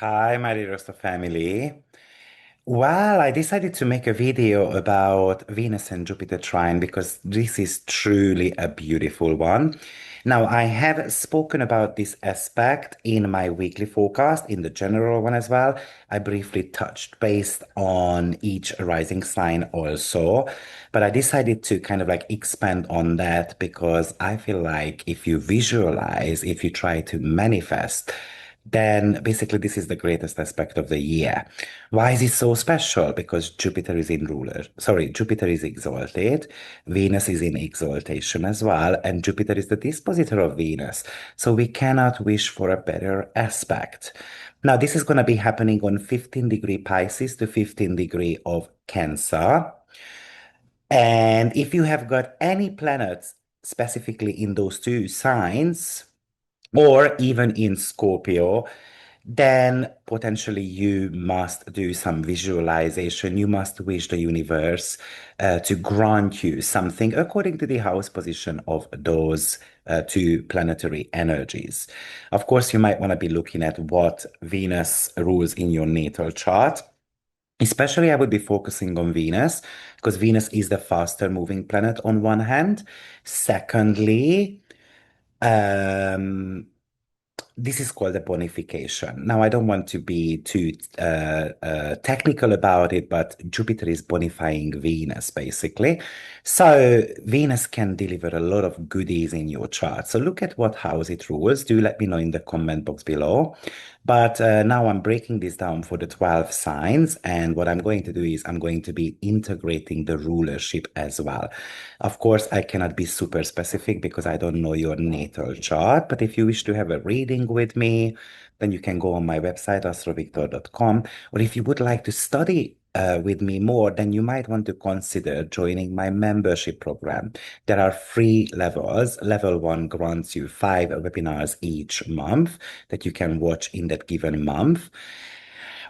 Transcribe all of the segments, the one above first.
Hi, my dear Rasta family. Well, I decided to make a video about Venus and Jupiter trine because this is truly a beautiful one. Now, I have spoken about this aspect in my weekly forecast, in the general one as well. I briefly touched based on each rising sign also, but I decided to kind of like expand on that because I feel like if you visualize, if you try to manifest, then basically this is the greatest aspect of the year. Why is it so special? Because Jupiter is in ruler. Sorry, Jupiter is exalted. Venus is in exaltation as well. And Jupiter is the dispositor of Venus. So we cannot wish for a better aspect. Now, this is going to be happening on 15-degree Pisces to 15-degree of Cancer. And if you have got any planets specifically in those two signs, or even in Scorpio, then potentially you must do some visualization. You must wish the universe to grant you something according to the house position of those two planetary energies. Of course, you might want to be looking at what Venus rules in your natal chart. Especially, I would be focusing on Venus because Venus is the faster moving planet on one hand. Secondly, um, this is called a bonification. Now, I don't want to be too technical about it, but Jupiter is bonifying Venus, basically. So Venus can deliver a lot of goodies in your chart. So look at what house it rules. Do let me know in the comment box below. But now I'm breaking this down for the 12 signs. And what I'm going to do is I'm going to be integrating the rulership as well. Of course, I cannot be super specific because I don't know your natal chart. But if you wish to have a reading with me, then you can go on my website, AstroViktor.com. Or if you would like to study with me more, then you might want to consider joining my membership program. There are three levels. Level one grants you 5 webinars each month that you can watch in that given month.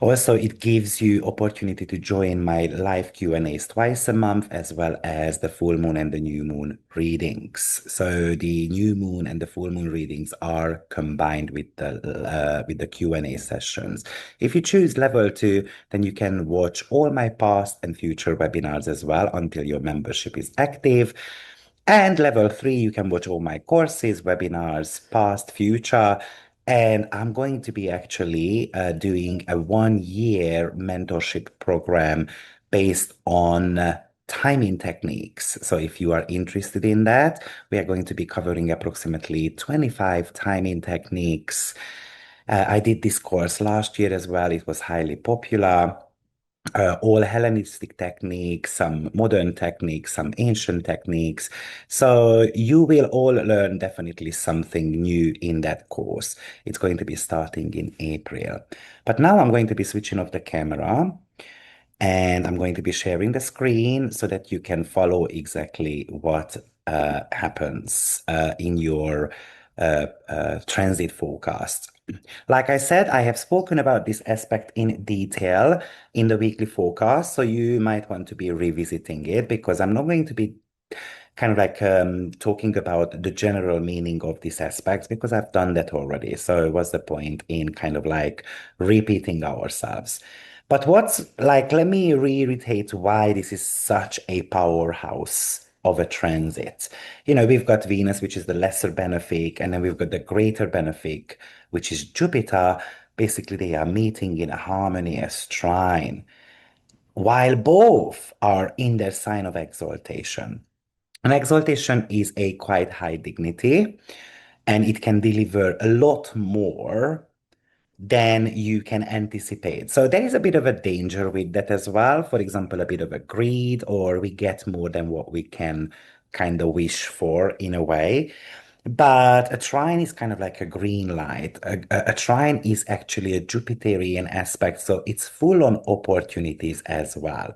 Also, it gives you opportunity to join my live Q&As twice a month, as well as the full moon and the new moon readings. So the new moon and the full moon readings are combined with the Q&A sessions. If you choose level two, then you can watch all my past and future webinars as well until your membership is active. And level three, you can watch all my courses, webinars, past, future. And I'm going to be actually doing a 1 year mentorship program based on timing techniques. So if you are interested in that, we are going to be covering approximately 25 timing techniques. I did this course last year as well. It was highly popular. All Hellenistic techniques, some modern techniques, some ancient techniques. So you will all learn definitely something new in that course. It's going to be starting in April. But now I'm going to be switching off the camera and I'm going to be sharing the screen so that you can follow exactly what happens in your transit forecast. Like I said, I have spoken about this aspect in detail in the weekly forecast, so you might want to be revisiting it because I'm not going to be kind of like talking about the general meaning of these aspects because I've done that already. So what's the point in kind of like repeating ourselves? But what's like, let me reiterate why this is such a powerhouse of a transit. You know, we've got Venus, which is the lesser benefic, and then we've got the greater benefic, which is Jupiter. Basically, they are meeting in a harmonious trine, while both are in their sign of exaltation. An exaltation is a quite high dignity, and it can deliver a lot more than you can anticipate. So there is a bit of a danger with that as well. For example, a bit of a greed, or we get more than what we can kind of wish for in a way. But a trine is kind of like a green light. A trine is actually a Jupiterian aspect, so it's full on opportunities as well.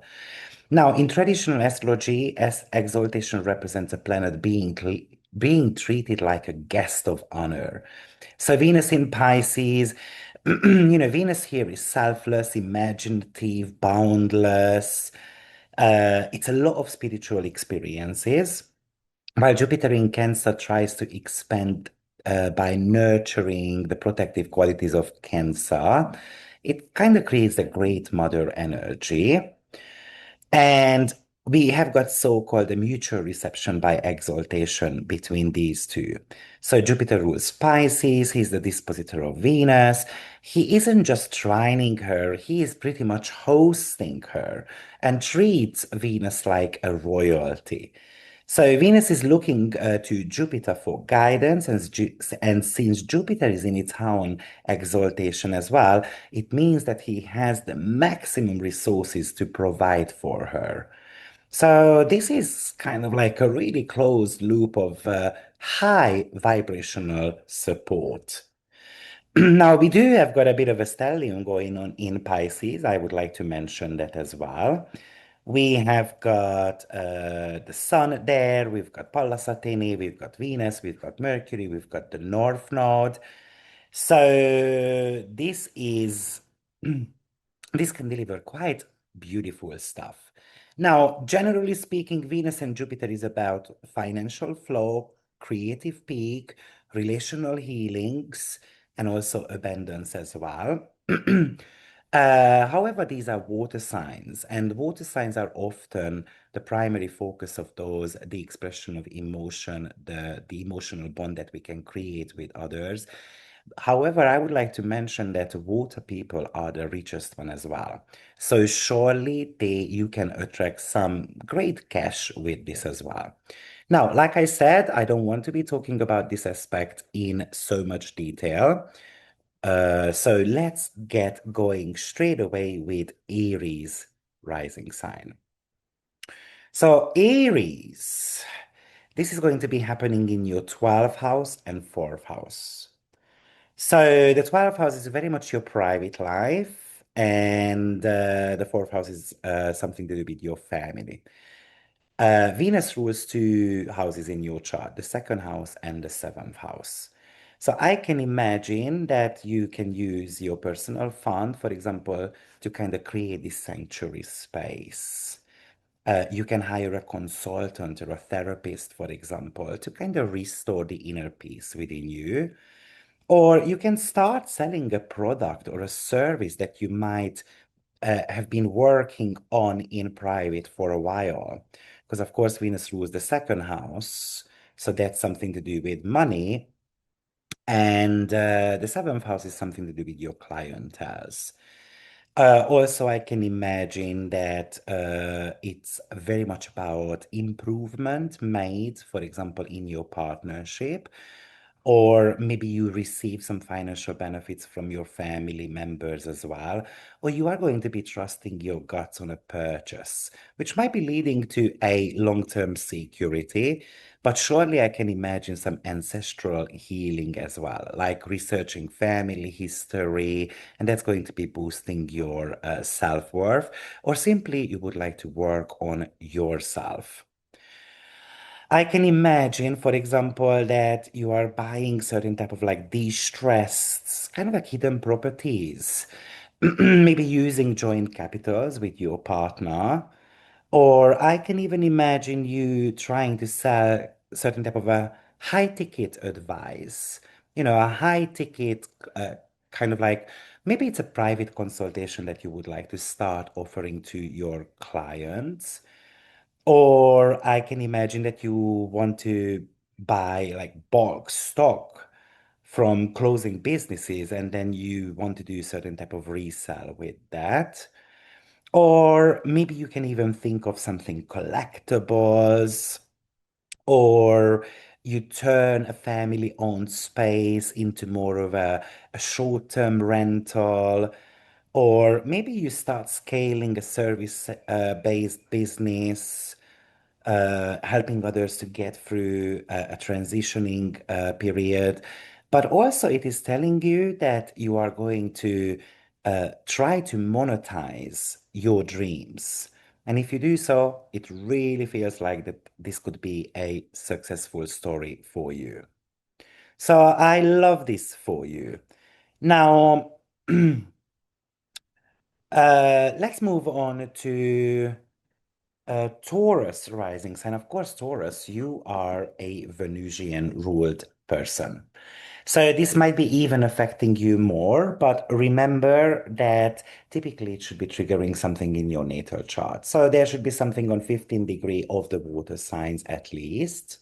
Now, in traditional astrology, as exaltation represents a planet being treated like a guest of honor. So Venus in Pisces, Venus here is selfless, imaginative, boundless. It's a lot of spiritual experiences, while Jupiter in Cancer tries to expand by nurturing the protective qualities of Cancer. It kind of creates a great mother energy. And we have got so-called a mutual reception by exaltation between these two. So Jupiter rules Pisces, he's the dispositor of Venus. He isn't just trining her, he is pretty much hosting her and treats Venus like a royalty. So Venus is looking to Jupiter for guidance, and since Jupiter is in its own exaltation as well, it means that he has the maximum resources to provide for her. So this is kind of like a really closed loop of high vibrational support. Now, we do have got a bit of a stellium going on in Pisces. I would like to mention that as well. We have got the Sun there, we've got Pallas Athene, we've got Venus, we've got Mercury, we've got the North Node. So this is this can deliver quite beautiful stuff. Now, generally speaking, Venus and Jupiter is about financial flow, creative peak, relational healings, and also abundance as well. However, these are water signs, and water signs are often the primary focus of those, the expression of emotion, the emotional bond that we can create with others. However, I would like to mention that water people are the richest one as well. So surely you can attract some great cash with this as well. Now, like I said, I don't want to be talking about this aspect in so much detail. So let's get going straight away with Aries rising sign. So Aries, this is going to be happening in your 12th house and 4th house. So the 12th house is very much your private life, and the 4th house is something to do with your family. Venus rules two houses in your chart, the second house and the seventh house. So I can imagine that you can use your personal fund, for example, to kind of create this sanctuary space. You can hire a consultant or a therapist, for example, to kind of restore the inner peace within you. Or you can start selling a product or a service that you might have been working on in private for a while. Because, of course, Venus rules the second house. So that's something to do with money. And the seventh house is something to do with your clientele. Also, I can imagine that it's very much about improvement made, for example, in your partnership, or maybe you receive some financial benefits from your family members as well, or you are going to be trusting your guts on a purchase, which might be leading to a long-term security. But surely I can imagine some ancestral healing as well, like researching family history, and that's going to be boosting your self-worth, or simply you would like to work on yourself. I can imagine, for example, that you are buying certain type of like distressed, kind of like hidden properties, maybe using joint capitals with your partner. Or I can even imagine you trying to sell certain type of a high ticket advice, a high ticket kind of like maybe it's a private consultation that you would like to start offering to your clients. Or I can imagine that you want to buy like bulk stock from closing businesses and then you want to do certain type of resale with that. Or maybe you can even think of something collectibles, or you turn a family-owned space into more of a short-term rental, or maybe you start scaling a service-based business, helping others to get through a transitioning period. But also, it is telling you that you are going to try to monetize your dreams. And if you do so, it really feels like that this could be a successful story for you. So I love this for you. Now, let's move on to Taurus rising sign. Of course, Taurus, you are a Venusian ruled person. So this might be even affecting you more, but remember that typically it should be triggering something in your natal chart. So there should be something on 15 degree of the water signs at least.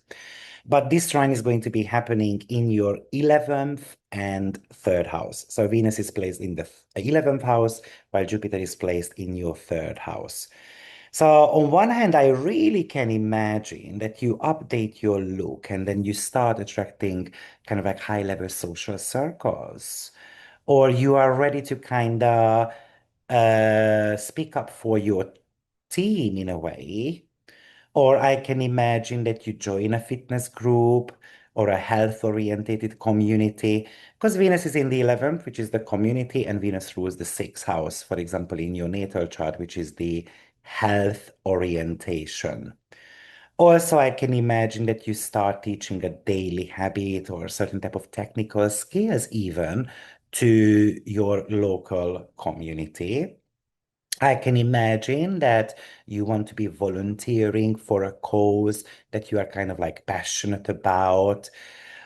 But this trine is going to be happening in your 11th and 3rd house. So Venus is placed in the 11th house, while Jupiter is placed in your 3rd house. So on one hand, I really can imagine that you update your look and then you start attracting kind of like high-level social circles, or you are ready to kind of speak up for your team in a way. Or I can imagine that you join a fitness group or a health-oriented community, because Venus is in the 11th, which is the community, and Venus rules the 6th house, for example, in your natal chart, which is the health orientation. Also, I can imagine that you start teaching a daily habit or a certain type of technical skills even to your local community. I can imagine that you want to be volunteering for a cause that you are kind of like passionate about.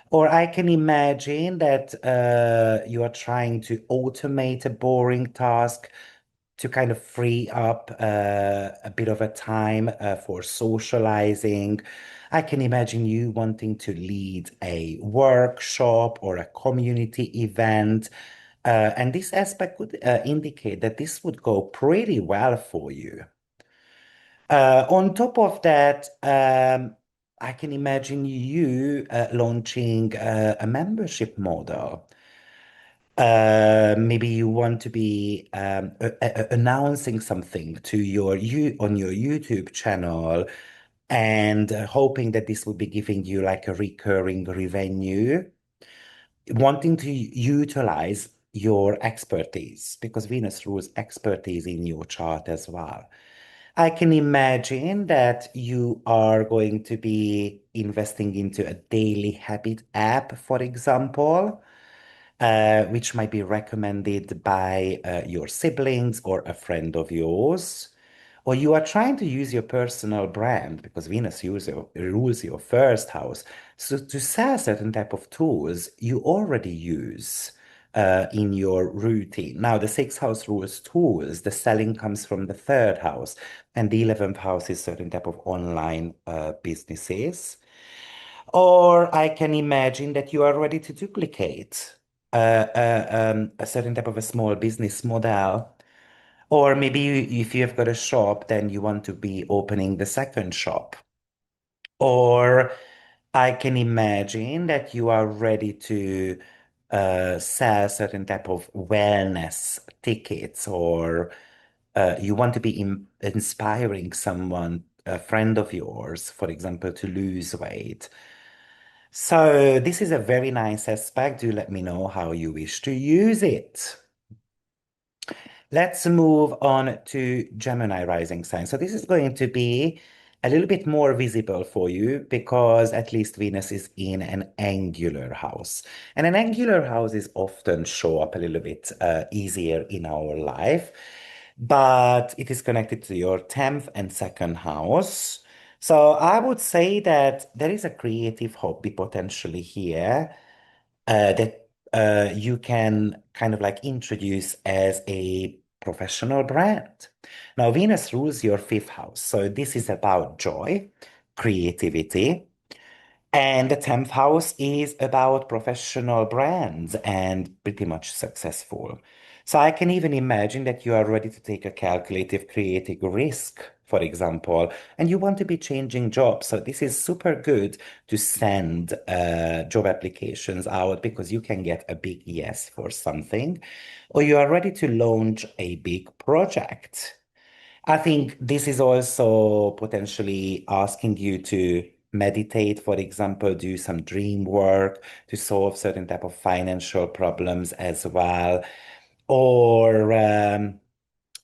Or I can imagine that you are trying to automate a boring task to kind of free up a bit of a time for socializing. I can imagine you wanting to lead a workshop or a community event. And this aspect would indicate that this would go pretty well for you. On top of that, I can imagine you launching a membership model. Maybe you want to be announcing something to you on your YouTube channel and hoping that this will be giving you like a recurring revenue, wanting to utilize your expertise because Venus rules expertise in your chart as well. I can imagine that you are going to be investing into a daily habit app, for example, which might be recommended by your siblings or a friend of yours. Or you are trying to use your personal brand because Venus rules your first house. So to sell certain type of tools you already use in your routine. Now the sixth house rules tools. The selling comes from the third house, and the 11th house is certain type of online businesses. Or I can imagine that you are ready to duplicate a certain type of a small business model. Or maybe if you have got a shop, then you want to be opening the second shop. Or I can imagine that you are ready to sell certain type of wellness tickets, or you want to be inspiring someone, a friend of yours, for example, to lose weight. So this is a very nice aspect. Do let me know how you wish to use it. Let's move on to Gemini rising sign. So this is going to be a little bit more visible for you because at least Venus is in an angular house. And an angular houses often show up a little bit easier in our life, but it is connected to your 10th and second house. So I would say that there is a creative hobby potentially here that you can kind of like introduce as a professional brand. Now, Venus rules your fifth house. So this is about joy, creativity. And the 10th house is about professional brands and pretty much successful. So I can even imagine that you are ready to take a calculative, creative risk, for example, and you want to be changing jobs. So this is super good to send job applications out because you can get a big yes for something, or you are ready to launch a big project. I think this is also potentially asking you to meditate, for example, do some dream work to solve certain type of financial problems as well. Or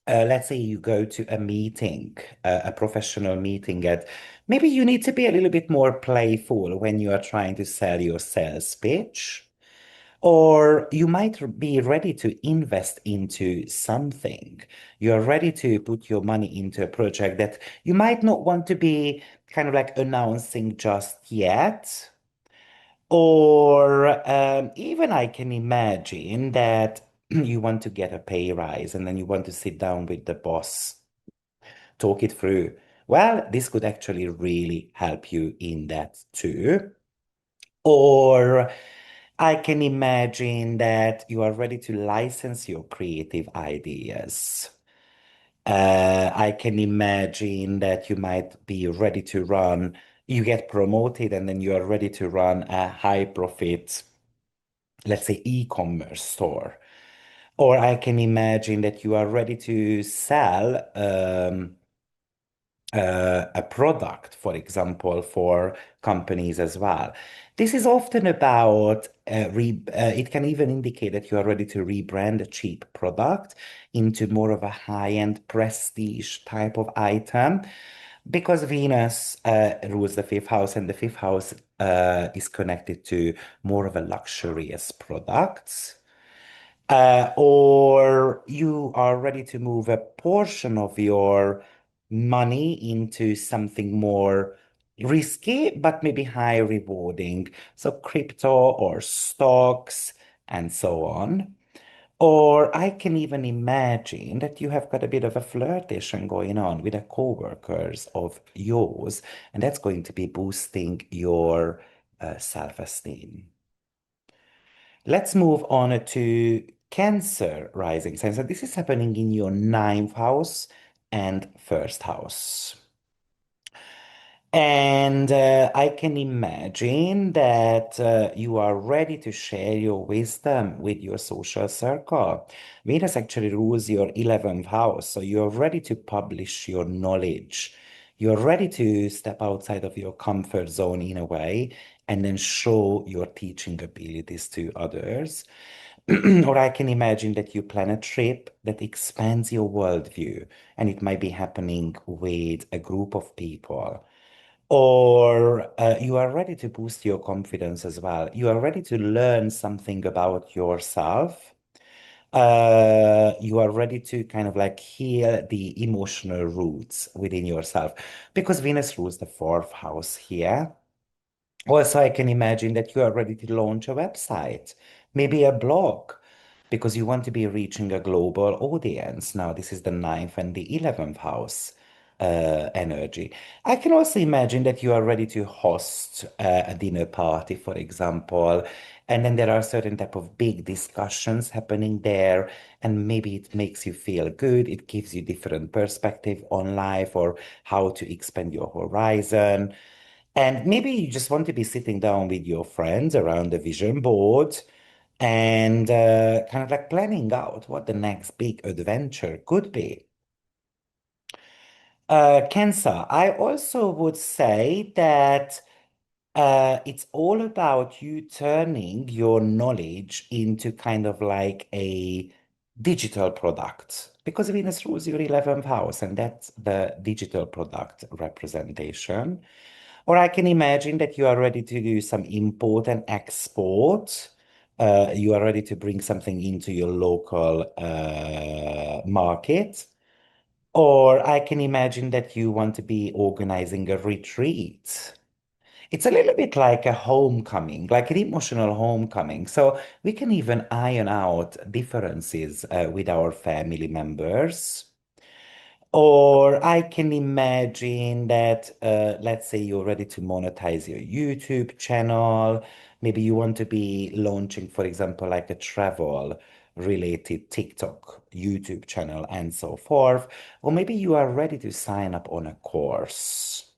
let's say you go to a meeting, a professional meeting, and maybe you need to be a little bit more playful when you are trying to sell your sales pitch. Or you might be ready to invest into something. You're ready to put your money into a project that you might not want to be kind of like announcing just yet. Or even I can imagine that you want to get a pay rise and then you want to sit down with the boss, talk it through. Well, this could actually really help you in that too. Or I can imagine that you are ready to license your creative ideas. I can imagine that you might be ready to run, you get promoted and then you are ready to run a high profit, let's say, e-commerce store. Or I can imagine that you are ready to sell a product, for example, for companies as well. This is often about, it can even indicate that you are ready to rebrand a cheap product into more of a high-end prestige type of item because Venus rules the fifth house, and the fifth house is connected to more of a luxurious products. Or you are ready to move a portion of your money into something more risky, but maybe high rewarding. So crypto or stocks and so on. Or I can even imagine that you have got a bit of a flirtation going on with a co-workers of yours, and that's going to be boosting your self-esteem. Let's move on to Cancer rising sign. So this is happening in your ninth house and first house. And I can imagine that you are ready to share your wisdom with your social circle. Venus actually rules your 11th house, so you're ready to publish your knowledge. You're ready to step outside of your comfort zone in a way and then show your teaching abilities to others. Or I can imagine that you plan a trip that expands your worldview, and it might be happening with a group of people. Or you are ready to boost your confidence as well. You are ready to learn something about yourself. You are ready to kind of like heal the emotional roots within yourself because Venus rules the fourth house here. Also, I can imagine that you are ready to launch a website, maybe a blog, because you want to be reaching a global audience. Now, this is the ninth and the 11th house energy. I can also imagine that you are ready to host a dinner party, for example, and then there are certain type of big discussions happening there, and maybe it makes you feel good. It gives you different perspective on life or how to expand your horizon. And maybe you just want to be sitting down with your friends around the vision board and kind of like planning out what the next big adventure could be. Cancer, I also would say that it's all about you turning your knowledge into kind of like a digital product because Venus rules your 11th house, and that's the digital product representation. Or I can imagine that you are ready to do some import and export. You are ready to bring something into your local market. Or I can imagine that you want to be organizing a retreat. It's a little bit like a homecoming, like an emotional homecoming. So we can even iron out differences with our family members. Or I can imagine that, let's say you're ready to monetize your YouTube channel. Maybe you want to be launching, for example, like a travel related TikTok, YouTube channel, and so forth. Or maybe you are ready to sign up on a course.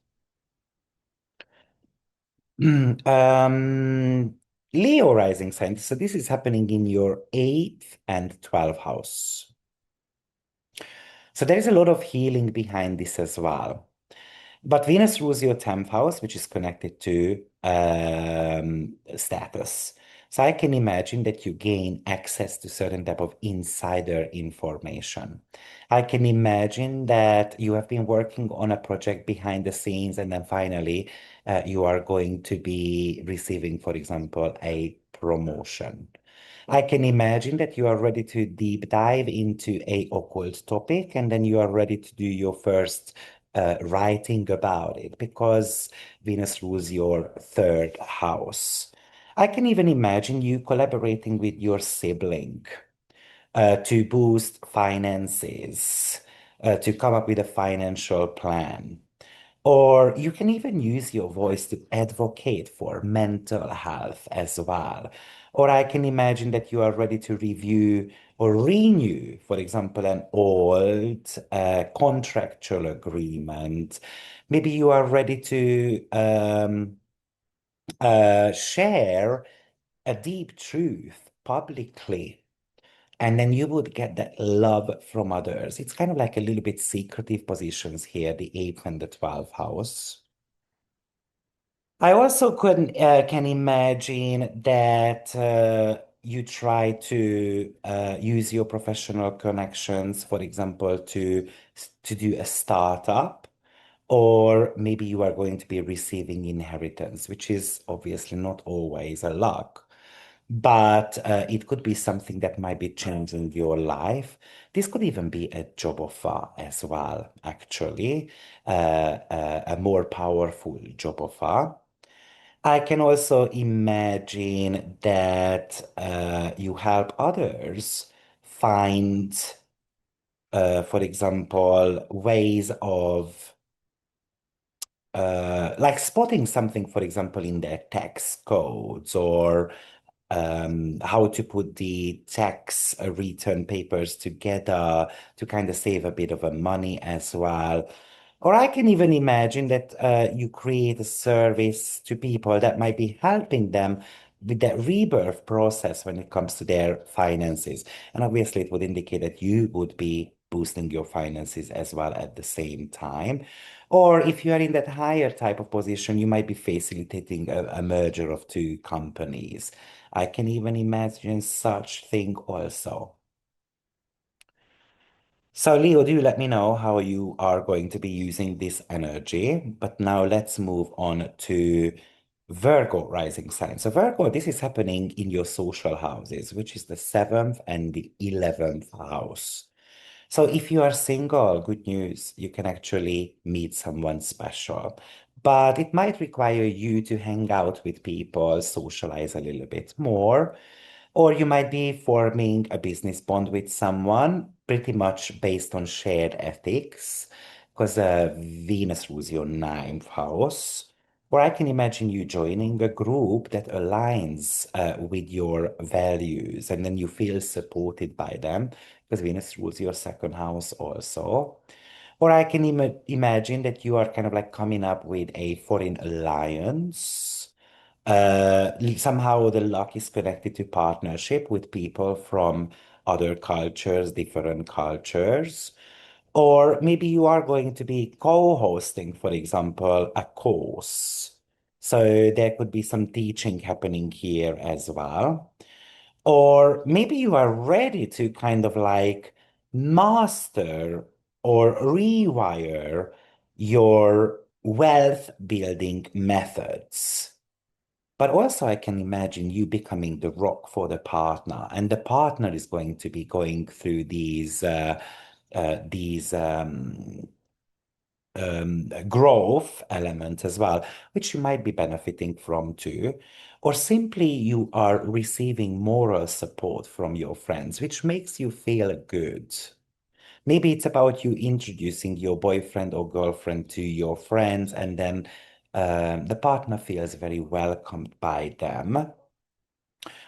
Leo rising sign. So this is happening in your eighth and 12th house. So there is a lot of healing behind this as well. But Venus rules your 10th house, which is connected to status. So I can imagine that you gain access to certain type of insider information. I can imagine that you have been working on a project behind the scenes, and then finally you are going to be receiving, for example, a promotion. I can imagine that you are ready to deep dive into a occult topic, and then you are ready to do your first writing about it because Venus rules your third house. I can even imagine you collaborating with your sibling to boost finances, to come up with a financial plan. Or you can even use your voice to advocate for mental health as well. Or I can imagine that you are ready to review or renew, for example, an old contractual agreement. Maybe you are ready to share a deep truth publicly. And then you would get that love from others. It's kind of like a little bit secretive positions here, the eighth and the 12th house. I also can imagine that you try to use your professional connections, for example, to do a startup, or maybe you are going to be receiving inheritance, which is obviously not always a luck, but it could be something that might be changing your life. This could even be a job offer as well, actually, a more powerful job offer. I can also imagine that you help others find, for example, ways of like spotting something, for example, in their tax codes or how to put the tax return papers together to kind of save a bit of a money as well. Or I can even imagine that you create a service to people that might be helping them with that rebirth process when it comes to their finances. And obviously, it would indicate that you would be boosting your finances as well at the same time. Or if you are in that higher type of position, you might be facilitating a merger of two companies. I can even imagine such thing also. So, Leo, do let me know how you are going to be using this energy. But now let's move on to Virgo rising sign. So, Virgo, this is happening in your social houses, which is the seventh and the 11th house. So, if you are single, good news, you can actually meet someone special. But it might require you to hang out with people, socialize a little bit more. Or you might be forming a business bond with someone pretty much based on shared ethics, because Venus rules your ninth house. Or I can imagine you joining a group that aligns with your values, and then you feel supported by them, because Venus rules your second house also. Or I can imagine that you are kind of like coming up with a foreign alliance. Somehow the luck is connected to partnership with people from other cultures, different cultures. Or maybe you are going to be co-hosting, for example, a course. So there could be some teaching happening here as well. Or maybe you are ready to kind of like master or rewire your wealth building methods. But also, I can imagine you becoming the rock for the partner, and the partner is going to be going through these growth elements as well, which you might be benefiting from too. Or simply you are receiving moral support from your friends, which makes you feel good. Maybe it's about you introducing your boyfriend or girlfriend to your friends, and then the partner feels very welcomed by them.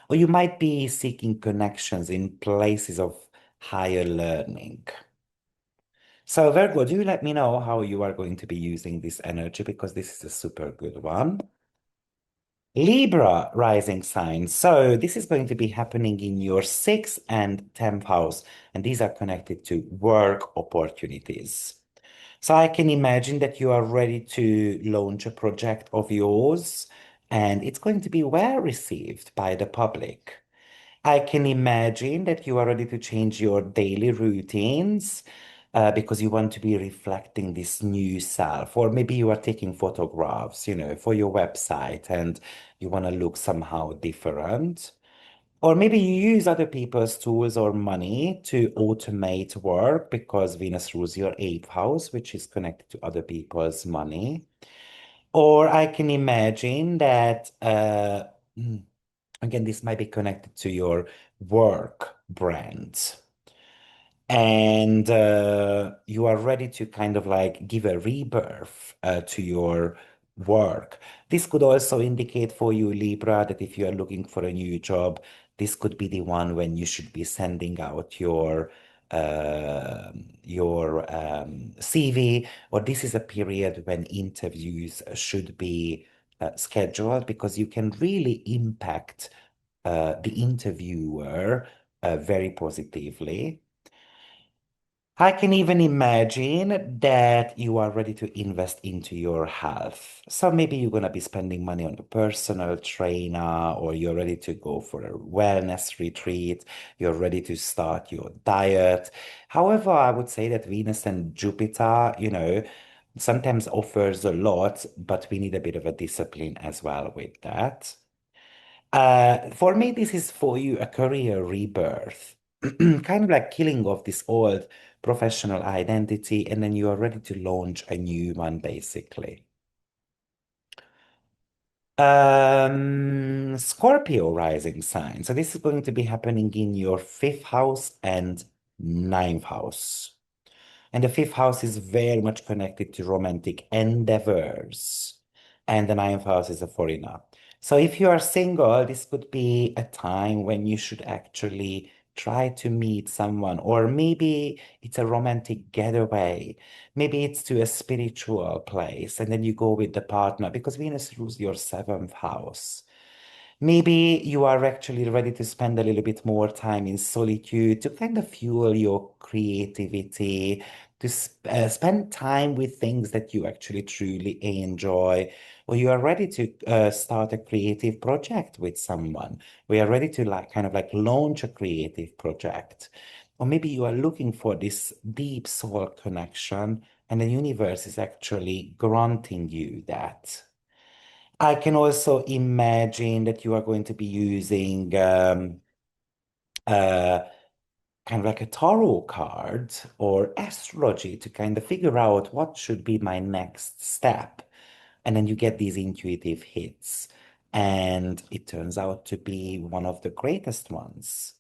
Or you might be seeking connections in places of higher learning. So, Virgo, do let me know how you are going to be using this energy because this is a super good one. Libra rising sign. So, this is going to be happening in your sixth and 10th house, and these are connected to work opportunities. So, I can imagine that you are ready to launch a project of yours, and it's going to be well received by the public. I can imagine that you are ready to change your daily routines because you want to be reflecting this new self, or maybe you are taking photographs, for your website and you want to look somehow different. Or maybe you use other people's tools or money to automate work because Venus rules your eighth house, which is connected to other people's money. Or I can imagine that Again, this might be connected to your work brand. And you are ready to kind of like give a rebirth to your work. This could also indicate for you, Libra, that if you are looking for a new job, this could be the one when you should be sending out your CV, or this is a period when interviews should be scheduled because you can really impact the interviewer very positively. I can even imagine that you are ready to invest into your health. So maybe you're going to be spending money on a personal trainer, or you're ready to go for a wellness retreat. You're ready to start your diet. However, I would say that Venus and Jupiter, sometimes offers a lot, but we need a bit of a discipline as well with that. For me, this is for you a career rebirth, kind of like killing off this old professional identity, and then you are ready to launch a new one, basically. Scorpio rising sign. So this is going to be happening in your fifth house and ninth house. And the fifth house is very much connected to romantic endeavors. And the ninth house is a foreigner. So if you are single, this could be a time when you should actually try to meet someone, or maybe it's a romantic getaway. Maybe it's to a spiritual place, and then you go with the partner because Venus rules your seventh house. Maybe you are actually ready to spend a little bit more time in solitude to kind of fuel your creativity, to spend time with things that you actually truly enjoy, or you are ready to start a creative project with someone. We are ready to like kind of like launch a creative project. Or maybe you are looking for this deep soul connection, and the universe is actually granting you that. I can also imagine that you are going to be using uh, kind of like a tarot card or astrology to kind of figure out what should be my next step. And then you get these intuitive hits. And it turns out to be one of the greatest ones.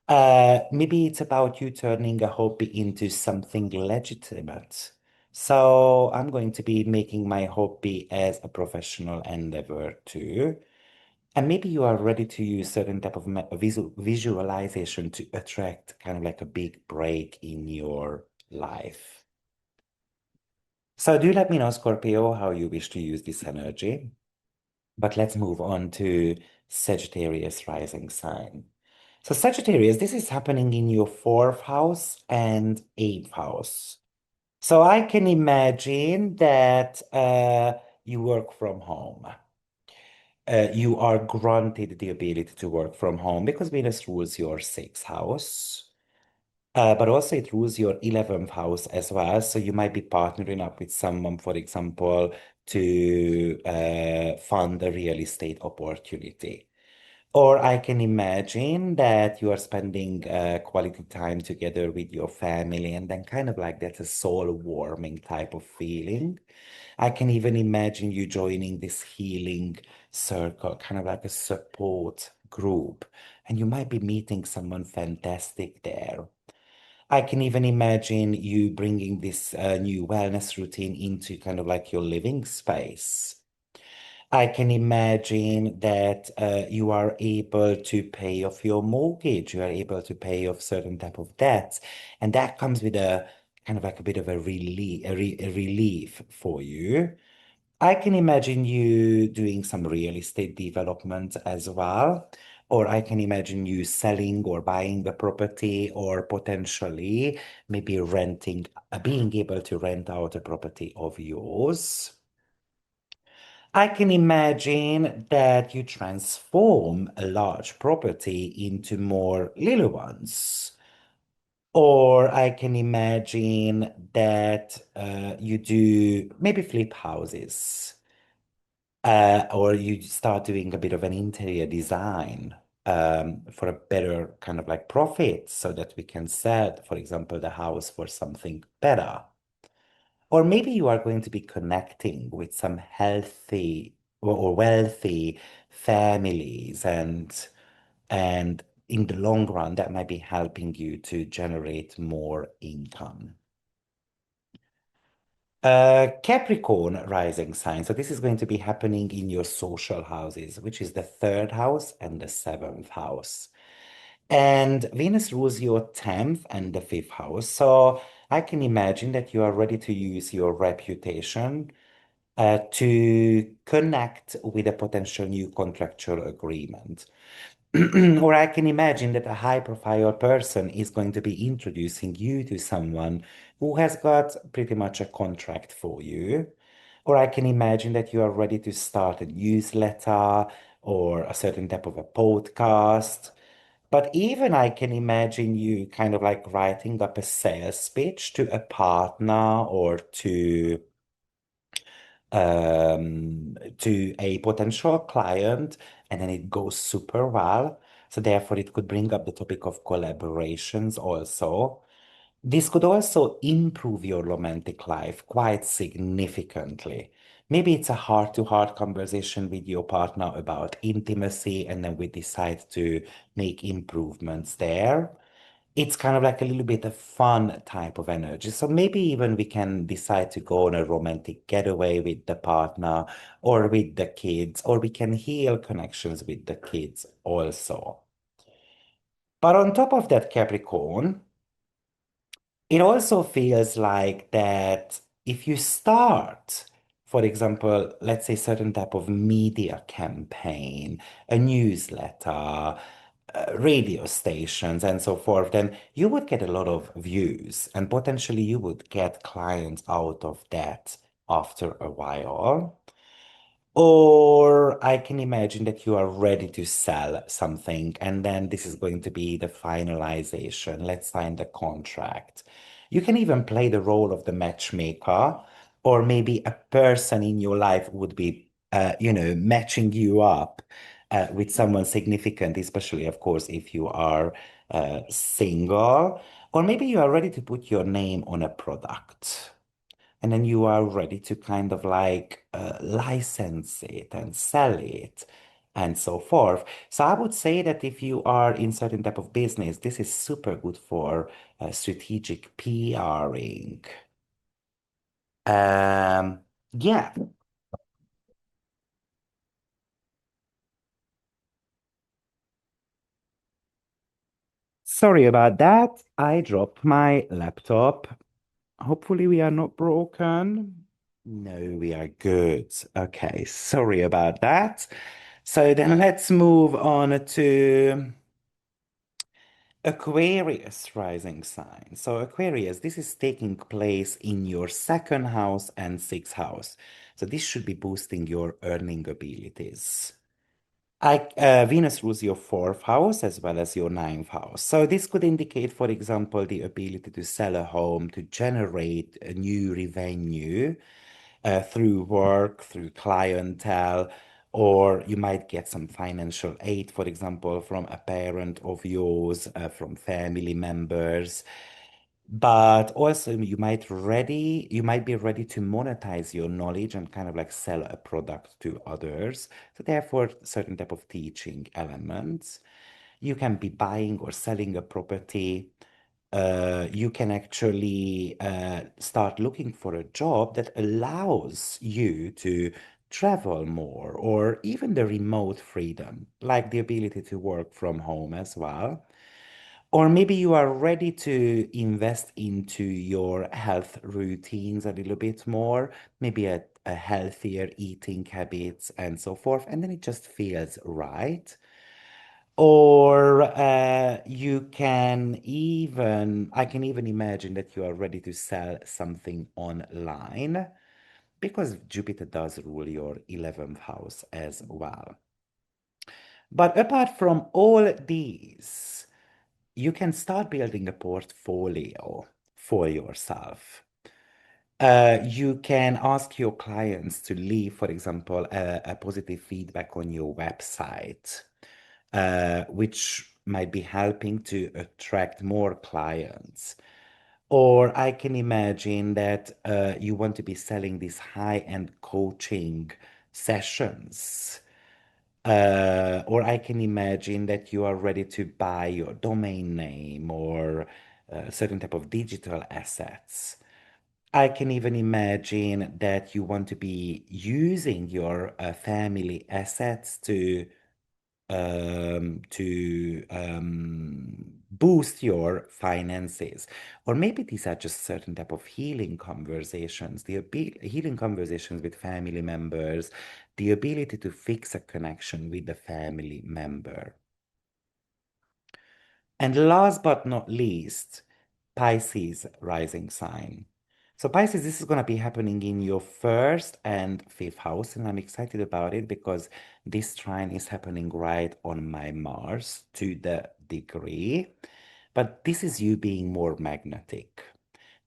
Maybe it's about you turning a hobby into something legitimate. So I'm going to be making my hobby as a professional endeavor too. And maybe you are ready to use certain type of visualization to attract kind of like a big break in your life. So do let me know, Scorpio, how you wish to use this energy. But let's move on to Sagittarius rising sign. So Sagittarius, this is happening in your fourth house and eighth house. So I can imagine that you work from home. You are granted the ability to work from home because Venus rules your sixth house. But also it rules your 11th house as well. So you might be partnering up with someone, for example, to fund a real estate opportunity. Or I can imagine that you are spending quality time together with your family, and then kind of like that's a soul warming type of feeling. I can even imagine you joining this healing circle, kind of like a support group, and you might be meeting someone fantastic there. I can even imagine you bringing this new wellness routine into kind of like your living space. I can imagine that you are able to pay off your mortgage, you are able to pay off certain type of debts, and that comes with a kind of like a bit of a relief for you. I can imagine you doing some real estate development as well, or I can imagine you selling or buying the property, or potentially maybe renting, being able to rent out a property of yours. I can imagine that you transform a large property into more little ones. Or I can imagine that you do maybe flip houses, or you start doing a bit of an interior design for a better kind of like profit so that we can sell, for example, the house for something better. Or maybe you are going to be connecting with some healthy or wealthy families, and in the long run, that might be helping you to generate more income. Capricorn rising sign. So this is going to be happening in your social houses, which is the third house and the seventh house. And Venus rules your 10th and the fifth house. So I can imagine that you are ready to use your reputation to connect with a potential new contractual agreement. Or I can imagine that a high-profile person is going to be introducing you to someone who has got pretty much a contract for you. Or I can imagine that you are ready to start a newsletter or a certain type of a podcast. But even I can imagine you kind of like writing up a sales pitch to a partner or to a potential client, and then it goes super well. So therefore, it could bring up the topic of collaborations also. This could also improve your romantic life quite significantly. Maybe it's a heart-to-heart conversation with your partner about intimacy, and then we decide to make improvements there. It's kind of like a little bit of fun type of energy. So maybe even we can decide to go on a romantic getaway with the partner or with the kids, or we can heal connections with the kids also. But on top of that, Capricorn, it also feels like that if you start, for example, let's say certain type of media campaign, a newsletter, radio stations, and so forth, then you would get a lot of views and potentially you would get clients out of that after a while. Or I can imagine that you are ready to sell something, and then this is going to be the finalization. Let's sign the contract. You can even play the role of the matchmaker, or maybe a person in your life would be, matching you up with someone significant, especially, of course, if you are single, or maybe you are ready to put your name on a product and then you are ready to kind of like license it and sell it and so forth. So I would say that if you are in certain type of business, this is super good for strategic PRing. Yeah, sorry about that. I dropped my laptop. Hopefully we are not broken. No, we are good. Okay, sorry about that. So then let's move on to Aquarius rising sign. So Aquarius, this is taking place in your second house and sixth house. So this should be boosting your earning abilities. Venus rules your fourth house as well as your ninth house. So this could indicate, for example, the ability to sell a home, to generate a new revenue through work, through clientele, or you might get some financial aid, for example, from a parent of yours, from family members. But also you might be ready to monetize your knowledge and kind of like sell a product to others. So therefore, certain type of teaching elements. You can be buying or selling a property. You can actually start looking for a job that allows you to travel more, or even the remote freedom, like the ability to work from home as well. Or maybe you are ready to invest into your health routines a little bit more, maybe a healthier eating habits and so forth, and then it just feels right. Or I can even imagine that you are ready to sell something online because Jupiter does rule your 11th house as well. But apart from all these, you can start building a portfolio for yourself. You can ask your clients to leave, for example, a positive feedback on your website, which might be helping to attract more clients. Or I can imagine that you want to be selling these high-end coaching sessions Or I can imagine that you are ready to buy your domain name or a certain type of digital assets. I can even imagine that you want to be using your family assets to boost your finances. Or maybe these are just certain type of healing conversations, healing conversations with family members, the ability to fix a connection with the family member. And last but not least, Pisces rising sign. So Pisces, this is going to be happening in your first and fifth house, and I'm excited about it because this trine is happening right on my Mars to the degree. But this is you being more magnetic.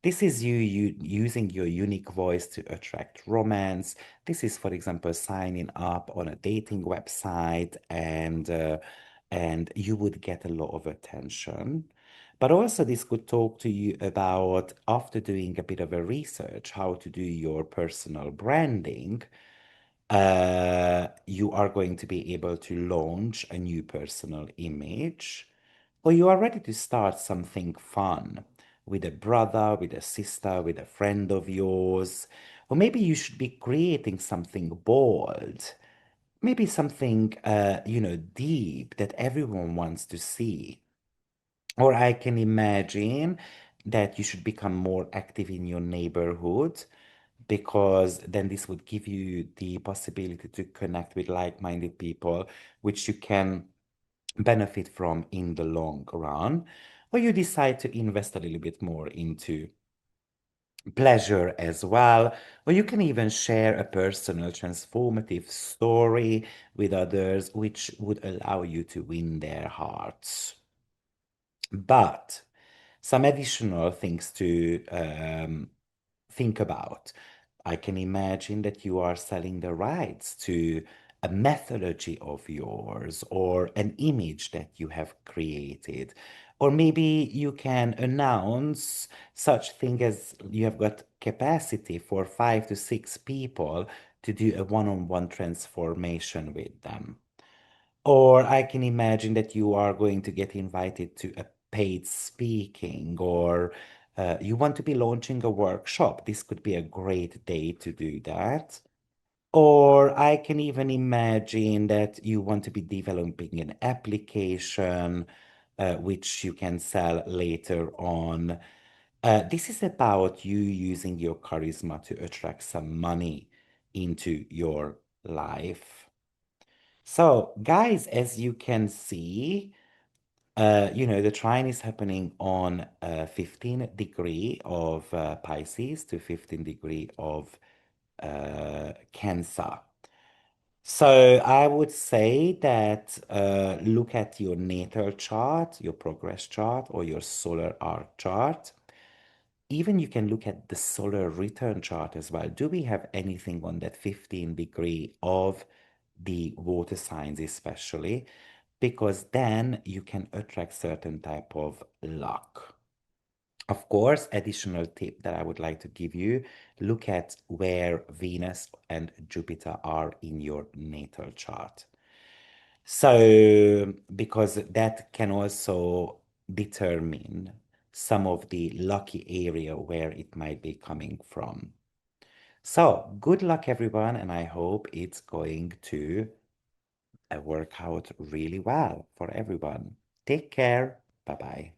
This is you using your unique voice to attract romance. This is, for example, signing up on a dating website and you would get a lot of attention. But also this could talk to you about, after doing a bit of a research, how to do your personal branding. You are going to be able to launch a new personal image, or you are ready to start something fun with a brother, with a sister, with a friend of yours, or maybe you should be creating something bold, maybe something, deep that everyone wants to see. Or I can imagine that you should become more active in your neighborhood because then this would give you the possibility to connect with like-minded people, which you can benefit from in the long run. Or you decide to invest a little bit more into pleasure as well. Or you can even share a personal transformative story with others, which would allow you to win their hearts. But some additional things to think about. I can imagine that you are selling the rights to a methodology of yours or an image that you have created. Or maybe you can announce such thing as you have got capacity for 5 to 6 people to do a one-on-one transformation with them. Or I can imagine that you are going to get invited to a paid speaking, or you want to be launching a workshop. This could be a great day to do that. Or I can even imagine that you want to be developing an application which you can sell later on. This is about you using your charisma to attract some money into your life. So, guys, as you can see, the trine is happening on 15 degree of Pisces to 15 degree of Cancer. So I would say that look at your natal chart, your progress chart, or your solar arc chart. Even you can look at the solar return chart as well. Do we have anything on that 15 degree of the water signs especially? Because then you can attract certain type of luck. Of course, additional tip that I would like to give you, look at where Venus and Jupiter are in your natal chart. So, because that can also determine some of the lucky area where it might be coming from. So, good luck everyone, and I hope it's going to work out really well for everyone. Take care. Bye bye.